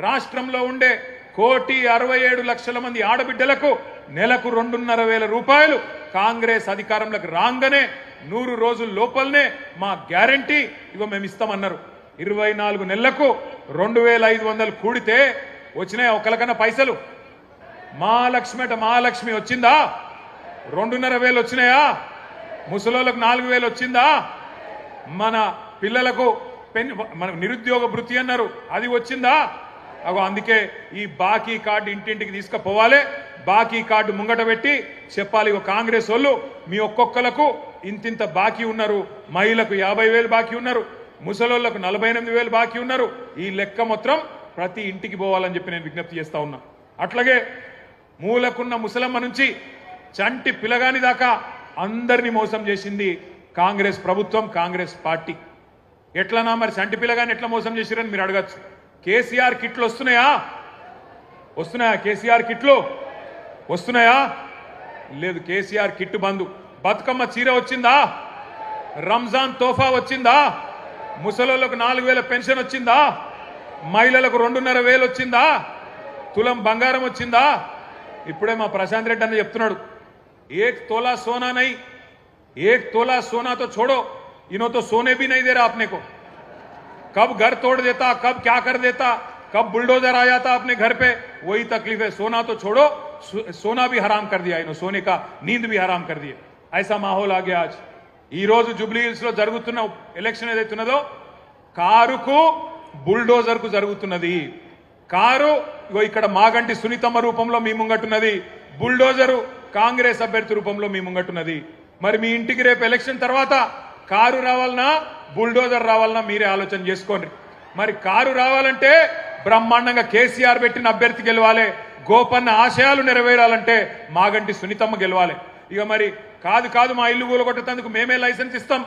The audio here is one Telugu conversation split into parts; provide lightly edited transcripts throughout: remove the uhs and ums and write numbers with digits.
రాష్ట్రంలో ఉండే 1,67,00,000 మంది ఆడబిడ్డలకు నెలకు 2,500 రూపాయలు కాంగ్రెస్ అధికారంలోకి రాగానే 100 రోజుల లోపలనే మా గ్యారంటీ ఇగో మేము ఇస్తామన్నారు. 24 నెలలకు 2,500 కూడితే వచ్చినాయి ఒకరికన్నా పైసలు? మహాలక్ష్మి వచ్చిందా? 2,500 వచ్చినాయా? ముసలోళ్ళకు 4,000 వచ్చిందా? మన పిల్లలకు మన నిరుద్యోగ భృతి అన్నారు, అది వచ్చిందా? అగో అందుకే ఈ బాకీ కార్డు ఇంటింటికి తీసుకుపోవాలి. బాకీ కార్డు ముంగట పెట్టి చెప్పాలి, ఇగో కాంగ్రెస్ వాళ్ళు మీ ఒక్కొక్కలకు ఇంతింత బాకీ ఉన్నారు. మహిళలకు 50,000 బాకీ ఉన్నారు, ముసలోళ్లకు 48,000 బాకీ ఉన్నారు. ఈ లెక్క మొత్తం ప్రతి ఇంటికి పోవాలని చెప్పి నేను విజ్ఞప్తి చేస్తా ఉన్నా. అట్లాగే మూలకున్న ముసలమ్మ నుంచి చంటి పిల్లగాని దాకా అందరినీ మోసం చేసింది కాంగ్రెస్ ప్రభుత్వం, కాంగ్రెస్ పార్టీ. ఎట్లనా మరి చంటి పిల్లగాని ఎట్లా మోసం చేసిరని మీరు అడగచ్చు. కేసీఆర్ కిట్లు వస్తున్నాయా? కేసీఆర్ కిట్లు వస్తున్నాయా? లేదు, కేసీఆర్ కిట్టు బంధు. బతుకమ్మ చీర వచ్చిందా? రంజాన్ తోఫా వచ్చిందా? ముసలోళ్లకు 4,000 పెన్షన్ వచ్చిందా? మహిళలకు 2,500 వచ్చిందా? తులం బంగారం వచ్చిందా? ఇప్పుడే మా ప్రశాంత్ రెడ్డి అన్న చెప్తున్నాడు, 1 तोला सोना नहीं, 1 तोला सोना तो छोड़ो, इन्हों तो सोने भी नहीं दे रहा अपने को. कब घर तोड़ देता, कब क्या कर देता, कब बुलडोजर आ जाता अपने घर पे, वही तकलीफ है. सोना तो छोड़ो, सोना भी हराम कर दिया इन्हों, सोने का नींद भी हराम कर दिए. ऐसा माहौल आ गया आज. ఈ రోజు జూబ్లీ హిల్స్ లో జరుగుతున్న ఎలక్షన్ ఏదైతున్నదో కారుకు బుల్డోజర్ కు జరుగుతున్నది. కారు ఇక్కడ మాగంటి సునీతమ్మ రూపంలో మీ ముంగట్టున్నది, బుల్డోజరు కాంగ్రెస్ అభ్యర్థి రూపంలో మీ ముంగట్టున్నది. మరి మీ ఇంటికి రేపు ఎలక్షన్ తర్వాత కారు రావాలన్నా బుల్డోజర్ రావాలన్నా మీరే ఆలోచన చేసుకోండి. మరి కారు రావాలంటే బ్రహ్మాండంగా కేసీఆర్ పెట్టిన అభ్యర్థి గెలవాలి, గోపన్న ఆశయాలు నెరవేరాలంటే మాగంటి సునీతమ్మ గెలవాలి. ఇక మరి కాదు మా ఇల్లు కూలగొట్టేందుకు మేమే లైసెన్స్ ఇస్తాం,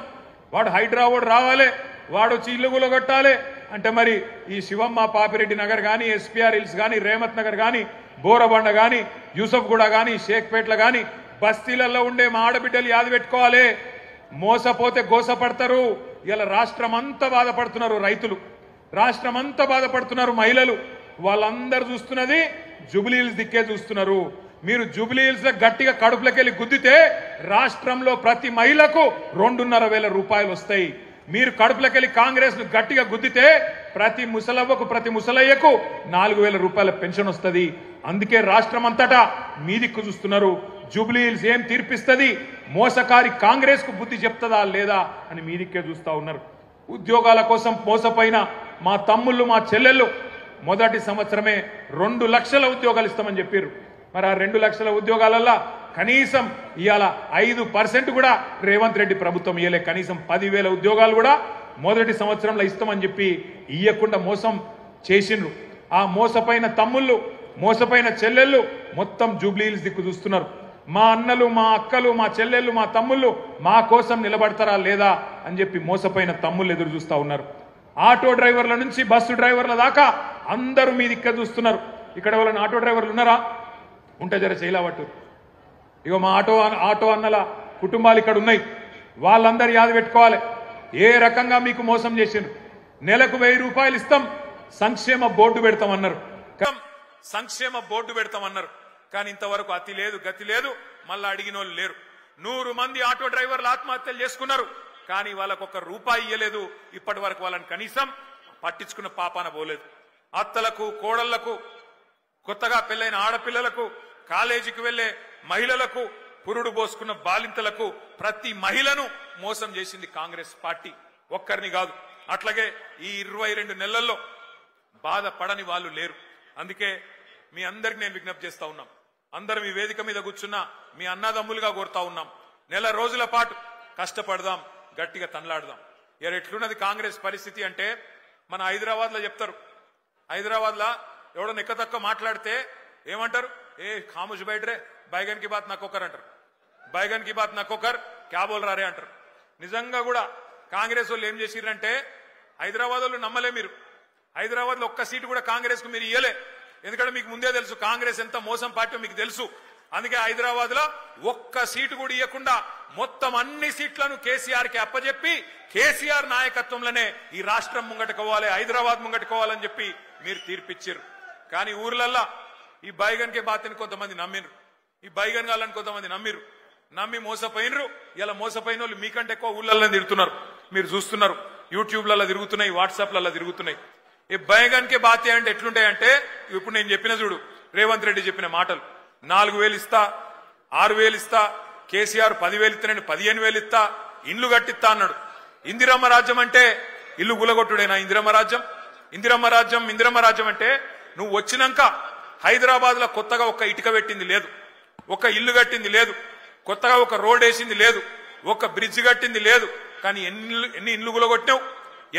వాడు హైదరాబాద్ రావాలి, వాడు వచ్చి ఇల్లు కూలగొట్టాలి అంటే మరి ఈ శివమ్మ పాపిరెడ్డి నగర్ కానీ, ఎస్పీఆర్ హిల్స్ కానీ, రేమత్ నగర్ కానీ, బోరబండ కానీ, యూసఫ్గూడ కానీ, షేక్పేట్ల కానీ బస్తీలలో ఉండే మా ఆడబిడ్డలు యాది పెట్టుకోవాలి. మోసపోతే గోసపడతారు. ఇలా రాష్ట్రం అంతా బాధపడుతున్నారు రైతులు, రాష్ట్రం అంతా బాధపడుతున్నారు మహిళలు. వాళ్ళందరూ చూస్తున్నది జూబ్లీ హిల్స్ దిక్కే చూస్తున్నారు. మీరు జూబ్లీ హిల్స్ లో గట్టిగా కడుపులకెళ్ళి గుద్దితే రాష్ట్రంలో ప్రతి మహిళకు 2,500 రూపాయలు వస్తాయి. మీరు కడుపులకెళ్ళి కాంగ్రెస్ ను గట్టిగా గుద్దితే ప్రతి ముసలవ్వకు, ప్రతి ముసలయ్యకు 4,000 రూపాయల పెన్షన్ వస్తుంది. అందుకే రాష్ట్రం అంతటా మీ దిక్కు చూస్తున్నారు. జూబ్లీ హిల్స్ ఏం తీర్పిస్తుంది, మోసకారి కాంగ్రెస్ కు బుద్ధి చెప్తుందా లేదా అని మీ దిక్కే చూస్తా ఉన్నారు. ఉద్యోగాల కోసం మోసపోయిన మా తమ్ముళ్ళు, మా చెల్లెళ్ళు మొదటి సంవత్సరమే 2 లక్షల ఉద్యోగాలు ఇస్తామని చెప్పారు. మరి ఆ 2 లక్షల ఉద్యోగాలల్లో కనీసం ఇవాళ 5% కూడా రేవంత్ రెడ్డి ప్రభుత్వం ఇయ్యలే. కనీసం 10,000 ఉద్యోగాలు కూడా మొదటి సంవత్సరంలో ఇస్తామని చెప్పి ఇయ్యకుండా మోసం చేసిండ్రు. ఆ మోసపోయిన తమ్ముళ్ళు, మోసపోయిన చెల్లెళ్ళు మొత్తం జూబ్లీ హిల్స్ దిక్కు చూస్తున్నారు. మా అన్నలు, మా అక్కలు, మా చెల్లెళ్ళు, మా తమ్ముళ్ళు మా కోసం నిలబడతారా లేదా అని చెప్పి మోసపోయిన తమ్ముళ్ళు ఎదురు చూస్తా ఉన్నారు. ఆటో డ్రైవర్ల నుంచి బస్సు డ్రైవర్ల దాకా అందరూ మీ దిక్కు చూస్తున్నారు. ఇక్కడ ఎవరైనా ఆటో డ్రైవర్లు ఉన్నారా? ఉంటే జర చేయలేవట్టు. ఇగో మా ఆటో అన్నల కుటుంబాలు ఇక్కడ ఉన్నాయి. వాళ్ళందరూ యాద పెట్టుకోవాలి ఏ రకంగా మీకు మోసం చేసిండ్రు. నెలకు 1,000 రూపాయలు ఇస్తాం, సంక్షేమ బోర్డు పెడతామన్నారు. సంక్షేమ బోర్డు పెడతామన్నారు. కానీ ఇంతవరకు అతి లేదు, గతి లేదు. మళ్ళా అడిగిన వాళ్ళు లేరు. 100 మంది ఆటో డ్రైవర్లు ఆత్మహత్యలు చేసుకున్నారు. కానీ వాళ్ళకు ఒక్క రూపాయి ఇయ్యలేదు. ఇప్పటి వరకు వాళ్ళని కనీసం పట్టించుకున్న పాపాన పోలేదు. అత్తలకు, కోడళ్లకు, కొత్తగా పెళ్లైన ఆడపిల్లలకు, కాలేజీకి వెళ్లే మహిళలకు, పురుడు పోసుకున్న బాలింతలకు ప్రతి మహిళను మోసం చేసింది కాంగ్రెస్ పార్టీ. ఒక్కరిని కాదు. అట్లాగే ఈ 22 నెలల్లో బాధపడని వాళ్ళు లేరు. అందుకే మీ అందరికి నేను విజ్ఞప్తి చేస్తా ఉన్నాం. అందరం ఈ వేదిక మీద కూర్చున్న మీ అన్నదమ్ములుగా కోరుతా ఉన్నాం. నెల రోజుల పాటు కష్టపడదాం, గట్టిగా తనలాడదాం. ఎట్లున్నది కాంగ్రెస్ పరిస్థితి అంటే మన హైదరాబాద్ లో చెప్తారు. హైదరాబాద్ లా ఎవడో నెక్కతక్క మాట్లాడితే ఏమంటారు? ఏ ఖాముష్ బైట్రే, బైగన్ కి బాత్ నక్కొకర్ అంటారు. బైగన్ కి బాత్ నక్కొకర్ క్యా బోల్ రారే అంటారు. నిజంగా కూడా కాంగ్రెస్ వాళ్ళు ఏం చేసిరంటే హైదరాబాద్ వాళ్ళు నమ్మలే. మీరు హైదరాబాద్ లో ఒక్క సీటు కూడా కాంగ్రెస్ కు మీరు ఇయ్యలే. ఎందుకంటే మీకు ముందే తెలుసు కాంగ్రెస్ ఎంత మోసం పార్టీ మీకు తెలుసు. అందుకే హైదరాబాద్ లో ఒక్క సీటు కూడా ఇవ్వకుండా మొత్తం అన్ని సీట్లను కేసీఆర్ కి అప్పచెప్పి కేసీఆర్ నాయకత్వంలోనే ఈ రాష్ట్రం ముంగట్టుకోవాలి, హైదరాబాద్ ముంగట్టుకోవాలని చెప్పి మీరు తీర్పిచ్చారు. కానీ ఊర్లల్లా ఈ బైగన్ కే బాతని కొంతమంది నమ్మిరు, ఈ బైగన్ గాలని కొంతమంది నమ్మి మోసపోయినరు. ఇలా మోసపోయిన వాళ్ళు మీకంటే ఎక్కువ ఊళ్ళల్లో తిరుగుతున్నారు, మీరు చూస్తున్నారు. యూట్యూబ్లలో తిరుగుతున్నాయి, వాట్సాప్లలో తిరుగుతున్నాయి. ఈ బైగన్ కే బాతే అంటే ఎట్లుంటాయంటే ఇప్పుడు నేను చెప్పిన చూడు, రేవంత్ రెడ్డి చెప్పిన మాటలు, 4,000 ఇస్తా, 6,000 ఇస్తా, కేసీఆర్ 10,000 ఇస్తానని 15,000 ఇస్తా, ఇండ్లు కట్టిస్తా అన్నాడు. ఇందిరమ్మ రాజ్యం అంటే ఇల్లు గులగొట్టుడేనా? ఇందిరమ్మ రాజ్యం అంటే నువ్వు వచ్చినాక హైదరాబాద్ లో కొత్తగా ఒక ఇటుక పెట్టింది లేదు, ఒక ఇల్లు కట్టింది లేదు, కొత్తగా ఒక రోడ్ వేసింది లేదు, ఒక బ్రిడ్జ్ కట్టింది లేదు. కానీ ఎన్ని ఇండ్లు గులగొట్టినావు,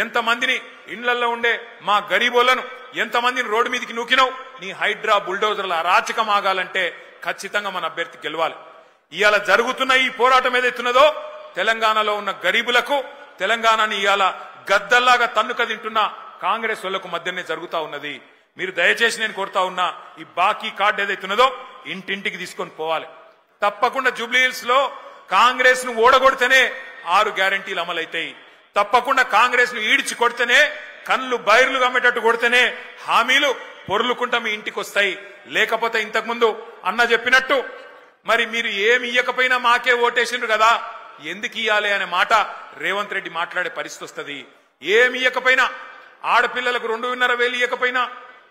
ఎంతమందిని ఇండ్లలో ఉండే మా గరీబోళ్లను ఎంతమందిని రోడ్డు మీదకి నూకినావు. నీ హైడ్రా బుల్డోజర్ల అరాచకం ఆగాలంటే ఖచ్చితంగా మన అభ్యర్థి గెలవాలి. ఇవాళ జరుగుతున్న ఈ పోరాటం ఏదైతున్నదో తెలంగాణలో ఉన్న గరీబులకు, తెలంగాణని ఇవాళ గద్దల్లాగా తన్నుక తింటున్న కాంగ్రెస్ వాళ్లకు మధ్యనే జరుగుతా ఉన్నది. మీరు దయచేసి నేను కోరుతా ఉన్నా, ఈ బాకీ కార్డు ఏదైతున్నదో ఇంటింటికి తీసుకొని పోవాలి. తప్పకుండా జూబ్లీహిల్స్ లో కాంగ్రెస్ ను ఓడగొడితేనే 6 గ్యారంటీలు అమలైతాయి. తప్పకుండా కాంగ్రెస్ ను ఈడ్చి కొడితేనే, కళ్ళు బైర్లు కమ్మేటట్టు కొడితేనే హామీలు పొర్లుకుంటా మీ ఇంటికి వస్తాయి. లేకపోతే ఇంతకుముందు అన్న చెప్పినట్టు మరి మీరు ఏమి ఇయ్యకపోయినా మాకే ఓటేసిండ్రు కదా, ఎందుకు ఇయ్యాలి అనే మాట రేవంత్ రెడ్డి మాట్లాడే పరిస్థితి వస్తుంది. ఏమి ఇయ్యకపోయినా, ఆడపిల్లలకు 2,500 ఇయ్యకపోయినా,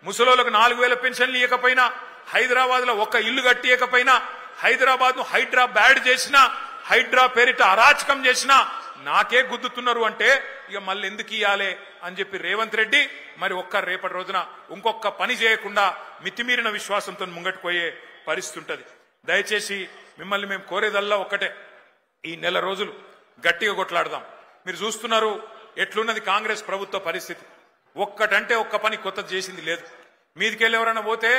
ముసలోళ్లకు 4,000 పెన్షన్లు ఇయ్యకపోయినా, హైదరాబాద్ లో ఒక్క ఇల్లు కట్టియకపోయినా, హైదరాబాద్ ను హైడ్రా బ్యాడ్ చేసినా, హైడ్రా పేరిట అరాచకం చేసినా నాకే గుద్దుతున్నారు అంటే ఇక మళ్ళీ ఎందుకు ఇయ్యాలి అని చెప్పి రేవంత్ రెడ్డి మరి రేపటి రోజున ఇంకొక పని చేయకుండా మితిమీరిన విశ్వాసంతో ముంగట్టుపోయే పరిస్థితి ఉంటది. దయచేసి మిమ్మల్ని మేము కోరేదల్లా ఒక్కటే, ఈ నెల రోజులు గట్టిగా కొట్లాడదాం. మీరు చూస్తున్నారు ఎట్లున్నది కాంగ్రెస్ ప్రభుత్వ పరిస్థితి. ఒక్కటంటే ఒక్క పని కొత్తది చేసింది లేదు. మీదికెళ్ళి ఎవరైనా పోతే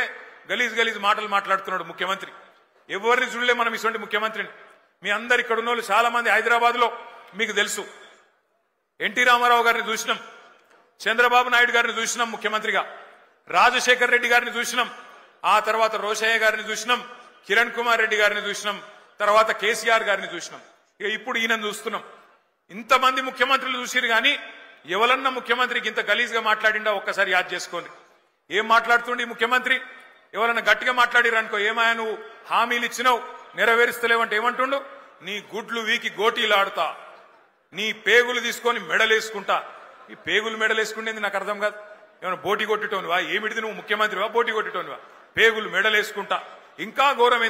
గలీజ్ మాటలు మాట్లాడుతున్నాడు ముఖ్యమంత్రి. ఎవరిని చూడలే మనం ఇటువంటి ముఖ్యమంత్రిని. మీ అందరు ఇక్కడ ఉన్న వాళ్ళు చాలా మంది హైదరాబాద్ లో మీకు తెలుసు, ఎన్టీ రామారావు గారిని చూసినాం, చంద్రబాబు నాయుడు గారిని చూసినాం ముఖ్యమంత్రిగా, రాజశేఖర్ రెడ్డి గారిని చూసినాం, ఆ తర్వాత రోషయ్య గారిని చూసినాం, కిరణ్ కుమార్ రెడ్డి గారిని చూసినాం, తర్వాత కేసీఆర్ గారిని చూసినాం. ఇక ఇప్పుడు ఈయనను చూస్తున్నాం. ఇంతమంది ముఖ్యమంత్రులు చూసిరు కానీ ఎవరన్నా ముఖ్యమంత్రికి ఇంత గలీజ్ గా మాట్లాడిండా ఒక్కసారి యాద్ చేసుకోండి. ఏం మాట్లాడుతుండే ముఖ్యమంత్రి? ఎవరన్నా గట్టిగా మాట్లాడిరనుకో, ఏమాయా నువ్వు హామీలు ఇచ్చినావు నెరవేరుస్తలేవంటే ఏమంటుండు? నీ గుడ్లు వీకి గోటీలాడుతా, నీ పేగులు తీసుకొని మెడలేసుకుంటా. ఈ పేగులు మెడలేసుకుంటేది నాకు అర్థం కాదు. ఏమైనా బోటి కొట్టేటోనివా? ఏమిటిది నువ్వు ముఖ్యమంత్రివా? బోటి కొట్టేటోనివా? పేగులు మెడలేసుకుంటా. ఇంకా ఘోరం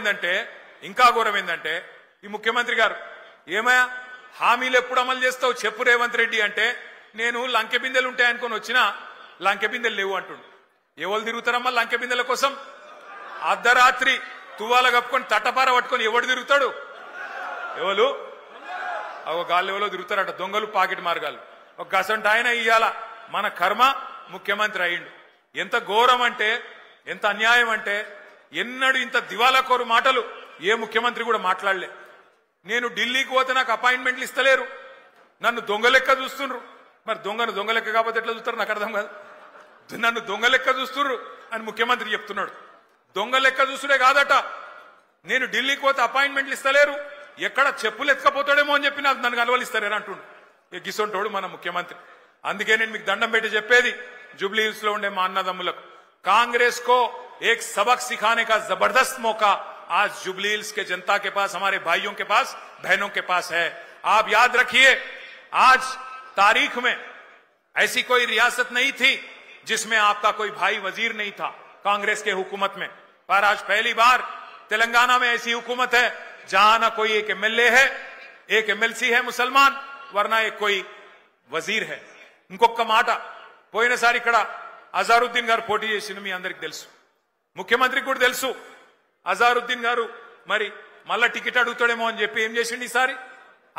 ఏందంటే ఈ ముఖ్యమంత్రి గారు ఏమయ్యా హామీలు ఎప్పుడు అమలు చేస్తావు చెప్పు రేవంత్ రెడ్డి అంటే, నేను లంకె బిందెలు ఉంటాయనుకొని వచ్చినా లంకె బిందెలు లేవు అంటుండు. ఎవరు తిరుగుతారమ్మా లంకె బిందెల కోసం? అర్ధరాత్రి తువ్వాల కప్పుకొని తట్టపార పట్టుకొని ఎవడు తిరుగుతాడు? ఎవరు గాళ్ళు ఎవరో తిరుగుతారట, దొంగలు, పాకెట్ మార్గాలు. ఒక గసంట ఆయన ఇయ్యాల మన కర్మ ముఖ్యమంత్రి అయ్యిండు. ఎంత ఘోరం అంటే, ఎంత అన్యాయం అంటే, ఎన్నడూ ఇంత దివాలాకోరు మాటలు ఏ ముఖ్యమంత్రి కూడా మాట్లాడలే. నేను ఢిల్లీకి పోతే నాకు అపాయింట్మెంట్లు ఇస్తలేరు, నన్ను దొంగ లెక్క చూస్తుండ్రు. మరి దొంగ లెక్క కాకపోతే ఎట్లా చూస్తారు నాకు అర్థం కాదు. నన్ను దొంగ లెక్క చూస్తుండ్రు అని ముఖ్యమంత్రి చెప్తున్నాడు. దొంగ లెక్క చూస్తుడే కాదట, నేను ఢిల్లీకి పోతే అపాయింట్మెంట్లు ఇస్తలేరు, ఎక్కడ చెప్పులు ఎత్తుకపోతాడేమో అని చెప్పి నాకు నన్ను కలవలిస్తారేనా అంటుండు. గిసొంటోడు మన ముఖ్యమంత్రి. అందుకే నేను మీకు దండం పెట్టి చెప్పేది జూబ్లీ హిల్స్ లో ఉండే మా అన్నదమ్ములకు, కాంग्रेस को एक सबक सिखाने का जबरदस्त मौका आज जुबली हिल्स के जनता के पास, हमारे भाइयों के पास, बहनों के पास है. आप याद रखिए, आज तारीख में ऐसी कोई रियासत नहीं थी जिसमें आपका कोई भाई वजीर नहीं था कांग्रेस के हुकूमत में, पर आज पहली बार तेलंगाना में ऐसी हुकूमत है जहां ना कोई एक एमएलए है, एक एमएलसी है मुसलमान, वरना एक कोई वजीर है. ఇంకొక మాట, పోయినసారి ఇక్కడ అజారుద్దీన్ గారు పోటీ చేసింది మీ అందరికి తెలుసు, ముఖ్యమంత్రికి కూడా తెలుసు. అజారుద్దీన్ గారు మరి మళ్ళా టికెట్ అడుగుతాడేమో అని చెప్పి ఏం చేసిండు ఈసారి?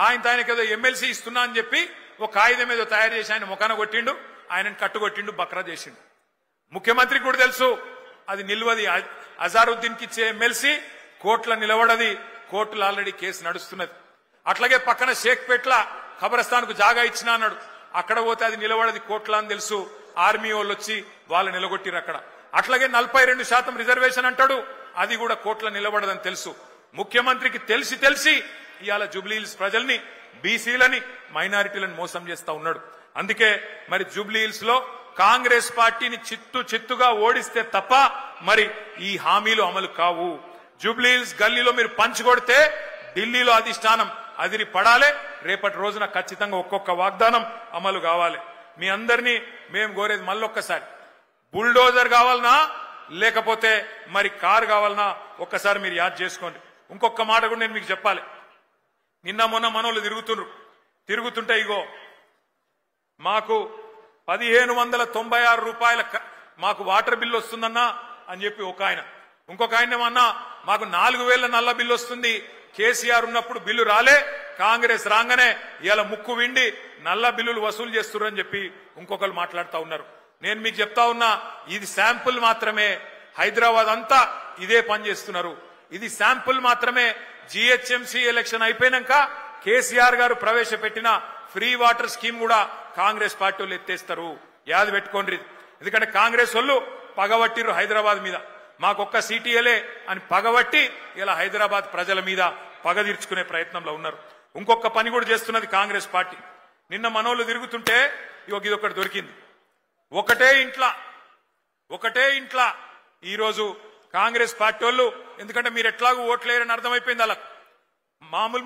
ఆయనకి ఏదో ఎమ్మెల్సీ ఇస్తున్నా అని చెప్పి ఒక కాగితం ఏదో తయారు చేసి ఆయన ముఖాన కొట్టిండు, ఆయనను కట్టుకొట్టిండు, బక్రా చేసిండు. ముఖ్యమంత్రికి కూడా తెలుసు అది నిల్వది. అజారుద్దీన్ కి ఇచ్చే ఎమ్మెల్సీ కోర్టులో నిలబడది, కోర్టులో ఆల్రెడీ కేసు నడుస్తున్నది. అట్లాగే పక్కన షేక్పేట్ల ఖబరస్థాన్ కు జాగా ఇచ్చినా అన్నాడు, అక్కడ పోతే అది నిలబడది కోర్టులో అని తెలుసు. ఆర్మీ వాళ్ళు వచ్చి వాళ్ళు నిలగొట్టిరు అక్కడ. అట్లాగే 42% రిజర్వేషన్ అంటాడు, అది కూడా కోట్ల నిలబడదని తెలుసు. ముఖ్యమంత్రికి తెలిసి ఇవాళ జూబ్లీహిల్స్ ప్రజల్ని, బీసీలని, మైనారిటీలను మోసం చేస్తా ఉన్నాడు. అందుకే మరి జూబ్లీహిల్స్ లో కాంగ్రెస్ పార్టీని చిత్తుగా ఓడిస్తే తప్ప మరి ఈ హామీలు అమలు కావు. జూబ్లీహిల్స్ గల్లీలో మీరు పంచుకొడితే ఢిల్లీలో అధిష్టానం అదిరి పడాలి. రేపటి రోజున ఖచ్చితంగా ఒక్కొక్క వాగ్దానం అమలు కావాలి. మీ అందరినీ మేము కోరేది మళ్ళొక్కసారి, బుల్డోజర్ కావాలనా లేకపోతే మరి కారు కావాలనా ఒక్కసారి మీరు యాద్ చేసుకోండి. ఇంకొక మాట కూడా నేను మీకు చెప్పాలి. నిన్న మొన్న మనోళ్ళు తిరుగుతుంటే ఇగో మాకు 1596 రూపాయల మాకు వాటర్ బిల్లు వస్తుందన్నా అని చెప్పి ఒక ఆయన, ఇంకొక ఆయన ఏమన్నా మాకు 4000 నల్ల బిల్లు వస్తుంది, కేసీఆర్ ఉన్నప్పుడు బిల్లు రాలే, కాంగ్రెస్ రాగానే ఇలా ముక్కు విండి నల్ల బిల్లులు వసూలు చేస్తున్నారని చెప్పి ఇంకొకరు మాట్లాడుతూ ఉన్నారు. నేను మీకు చెప్తా ఉన్నా, ఇది శాంపుల్ మాత్రమే. హైదరాబాద్ అంతా ఇదే పని చేస్తున్నారు. ఇది శాంపుల్ మాత్రమే. జిహెచ్ఎంసీ ఎలక్షన్ అయిపోయినాక కేసీఆర్ గారు ప్రవేశపెట్టిన ఫ్రీ వాటర్ స్కీమ్ కూడా కాంగ్రెస్ పార్టీ వాళ్ళు ఎత్తేస్తారు. యాద పెట్టుకోండి. ఎందుకంటే కాంగ్రెస్ వాళ్ళు పగబట్టిరు హైదరాబాద్ మీద, మాకొక్క సీటీఎలే అని పగబట్టి ఇలా హైదరాబాద్ ప్రజల మీద పగ తీర్చుకునే ప్రయత్నంలో ఉన్నారు. ఇంకొక పని కూడా చేస్తున్నది కాంగ్రెస్ పార్టీ. నిన్న మనోళ్ళు తిరుగుతుంటే ఇదొకటి దొరికింది. ఒకటే ఇంట్లా ఈరోజు కాంగ్రెస్ పార్టీ వాళ్ళు, ఎందుకంటే మీరు ఎట్లాగూ ఓట్లేరని అర్థమైపోయింది. అలా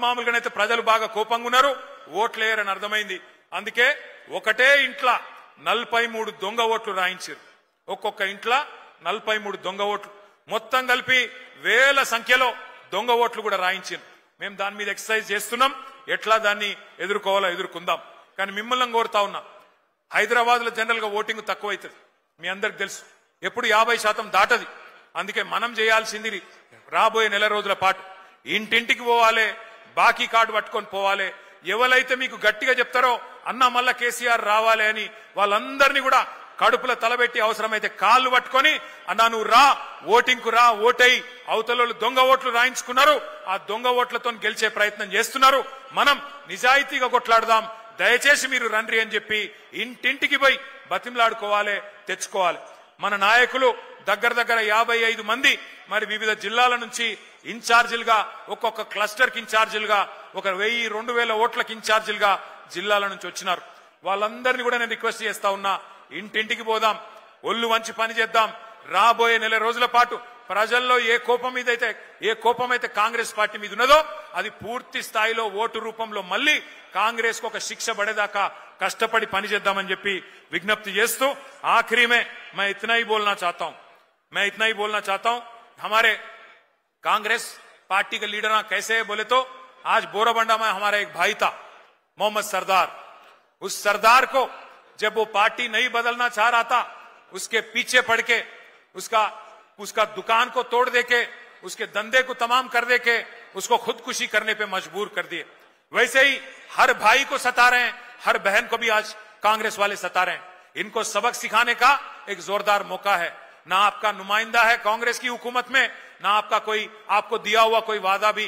మామూలుగానైతే ప్రజలు బాగా కోపంగా ఉన్నారు, ఓట్లేరని అర్థమైంది. అందుకే ఒకటే ఇంట్లా 43 దొంగ ఓట్లు రాయించారు. ఒక్కొక్క ఇంట్లో 43 దొంగ ఓట్లు, మొత్తం కలిపి వేల సంఖ్యలో దొంగ ఓట్లు కూడా రాయించారు. మేము దాని మీద ఎక్సర్సైజ్ చేస్తున్నాం, ఎట్లా దాన్ని ఎదుర్కోవాలో ఎదుర్కొందాం. కానీ మిమ్మల్ని కోరుతా ఉన్నా, హైదరాబాద్ లో జనరల్ గా ఓటింగ్ తక్కువ అవుతుంది, మీ అందరికి తెలుసు. ఎప్పుడు 50% దాటది. అందుకే మనం చేయాల్సింది రాబోయే నెల రోజుల పాటు ఇంటింటికి పోవాలి, బాకీ కార్డు పట్టుకొని పోవాలి. ఎవరైతే మీకు గట్టిగా చెప్తారో అన్న మళ్ళా కేసీఆర్ రావాలి అని వాళ్ళందరినీ కూడా కడుపుల తలబెట్టి అవసరమైతే కాళ్ళు పట్టుకొని అన్నా నువ్వు రా, ఓటింగ్ కు రా, ఓటై. అవతల దొంగ ఓట్లు రాయించుకున్నారు, ఆ దొంగ ఓట్లతో గెలిచే ప్రయత్నం చేస్తున్నారు. మనం నిజాయితీగా కొట్లాడదాం, దయచేసి మీరు రండి అని చెప్పి ఇంటింటికి పోయి బతిమలాడుకోవాలి, తెచ్చుకోవాలి. మన నాయకులు దగ్గర 55 మంది మరి వివిధ జిల్లాల నుంచి ఇన్ఛార్జీలుగా, ఒక్కొక్క క్లస్టర్ కి ఇన్ఛార్జీలుగా, ఒక 1000-2000 ఓట్లకి ఇన్ఛార్జీలుగా జిల్లాల నుంచి వచ్చినారు. వాళ్ళందరినీ కూడా నేను రిక్వెస్ట్ చేస్తా ఉన్నా, ఇంటింటికి పోదాం, ఒళ్ళు వంచి పని చేద్దాం. రాబోయే నెల రోజుల పాటు ప్రజల్లో ఏ కోపం అయితే కాంగ్రెస్ పార్టీ మీద ఉన్నదో అది పూర్తి స్థాయిలో ఓటు రూపంలో మళ్ళీ కాంగ్రెస్ కు ఒక శిక్ష పడేదాకా కష్టపడి పని చేద్దామని చెప్పి విజ్ఞప్తి చేస్తూ आखिरी में मैं इतना ही बोलना चाहता हूं हमारे कांग्रेस पार्टी के लीडर कैसे है बोले तो आज बोराबंडा में हमारा एक भाई था मोहम्मद सरदार। उस सरदार को जब वो पार्टी नहीं बदलना चाह रहा था, उसके पीछे पड़ के उसका दुकान को तोड़ देके, उसके धंधे को तमाम कर देके उसको खुदकुशी करने पे मजबूर कर दिए। वैसे ही हर भाई को सता रहे हैं, हर बहन को भी आज कांग्रेस वाले सता रहे हैं। इनको सबक सिखाने का एक जोरदार मौका है। ना आपका नुमाइंदा है कांग्रेस की हुकूमत में, ना आपका कोई आपको दिया हुआ कोई वादा भी